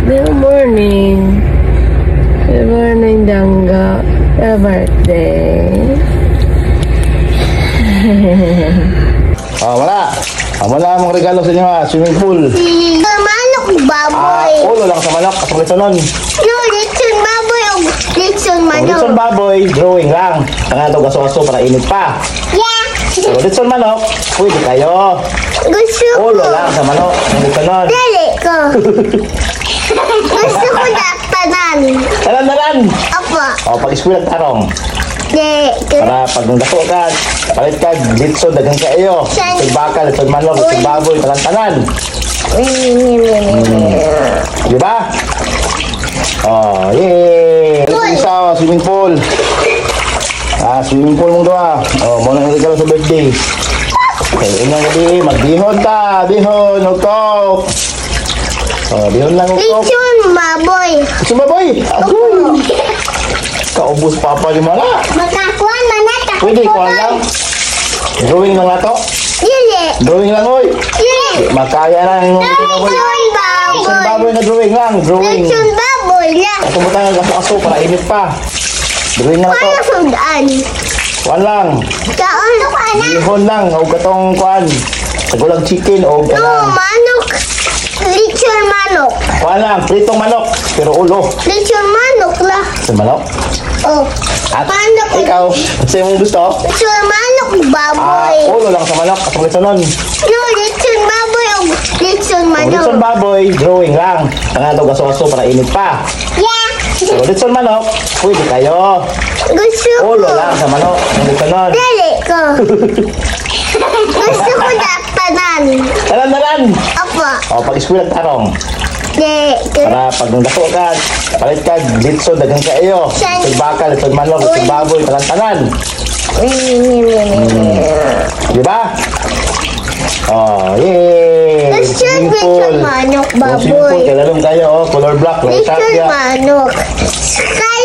Good morning. Good morning, Dangga. Your birthday. Wala. Wala mong regalo sa inyo ha. Swimming pool. Manok, baboy. Ulo lang sa manok. At litsonon. No, litson baboy o litson manok. Litson baboy, drawing lang. Tanga ito gaso-gaso para init pa. Yeah. Pero litson manok, pwede kayo. Gusto ko. Ulo lang sa manok. Ang litsonon. Dali ko. Gusto ko daktanan. Talan-talan. Apa. Pag-eskwil ang tarong. Dali ko. Para pag nagdako ka, palit ka, litson, dagang kayo. Litson baka, litson manok, litson baboy, talan-talan. Diba? Yay! Ito isa, swimming pool. Swimming pool mong doa. Muna yung regalo sa birthday. Okay, unang gabi, magbihon ka. Bihon, ukok. Bihon lang, ukok. Litson baboy. Litson baboy? Agoy! Kaubos papa ni Mala. Makakuan manata. Pwede, kuhan lang. Drawing lang na to. Dili. Drawing lang, oy. Dili. Makaya na yung Litson baboy. Litson baboy na drawing lang. Drawing. Litson baboy lang. Ito mo tayo gaso-aso para init pa. Drawing lang to. Paano sundaan? Kuhan lang. Saan? Bihon lang. O gatong kuhan. Sagulang chicken o No, ganang. manok. Litson manok. Kuhan lang. Pritong manok. Pero ulo. Litson manok lah. Sa manok. Oh. At Manok. ikaw, sa mong gusto? Litson manok baboy. Ulo lang sa manok. At litsonon. No, litson baboy o litson manok. Litson baboy, drawing lang. Tanga ito gaso-gaso para init pa. Yeah. Pero litson manok, pwede kayo. Gusto ko. Ulo lang sa manok. Ang litsonon. Dali ko. Gusto ko daktanan. Talan-talan. Apa. Pag-eskwil ang tarong. Dali ko. Para pag nagdako ka, palit ka, litson, dagang kayo. Litson baka, litson manok, litson baboy, talan-talan. Diba? Yay! Gusto litson manok Swimming pool, baboy. kaya lalong kayo, color black, like shark Litson ya. manok. Sky.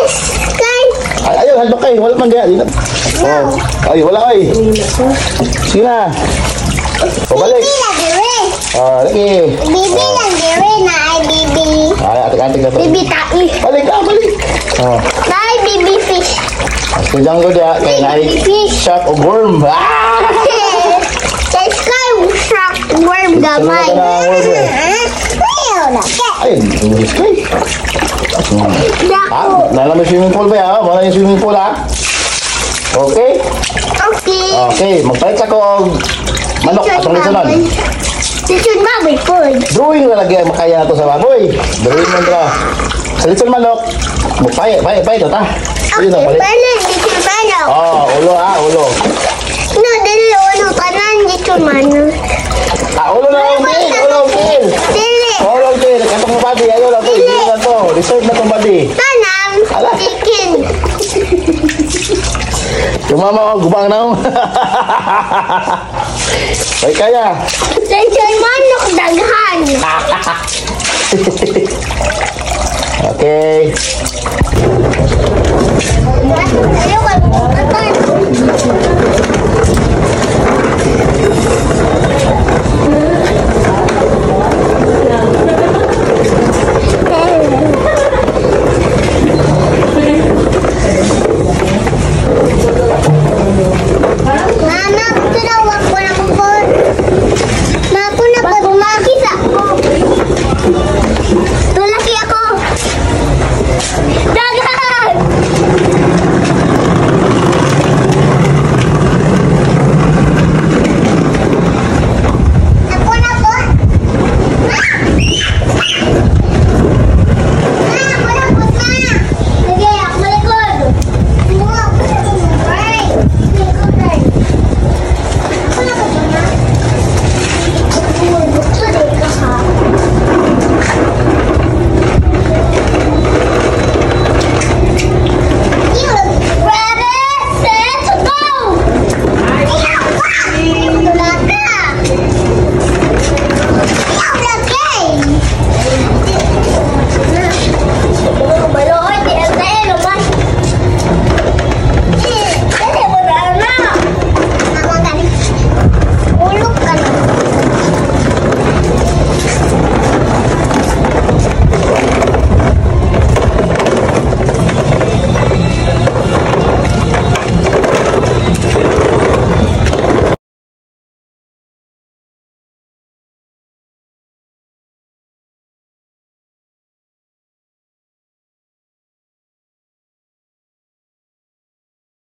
Ayun, handok kayo, wala man diya. Ay, wala ay. Sige na. Balik. Bibi lang dire. Lagi. Bibi lang dire na ay bibi. Atik-atik na to. Bibi tai. Balik ka, balik. Na ay bibi fish. Kujang ko diya, kaya na ay shark o worm. Kay sky shark worm gamay. Ito na worm eh. Ayaw na. Ay, English ko eh. Dako. Lala may swimming pool ba ya? Wala yung swimming pool ha? Okay? Okay. Okay, magpalit ako og manok at ang litsonon. Litson baboy food. Drawing na lagi ang makaya na to sa baboy. Drawing na ito. Sa litson manok, magpaya ito ta. Okay, Yun ang palit. paano litson manok? Ulo ulo. No, dali ulo kanan litson manok. Ulo na ang pin, ulo ang pin. Dili. Ulo ang pin, katong body, ayaw na to, hindi na to. Reserve na tong body. Tanang. Ala. Chicken. Yung mama ko, gubang na ako. Ay, kaya. Litson manok daghan. Okay.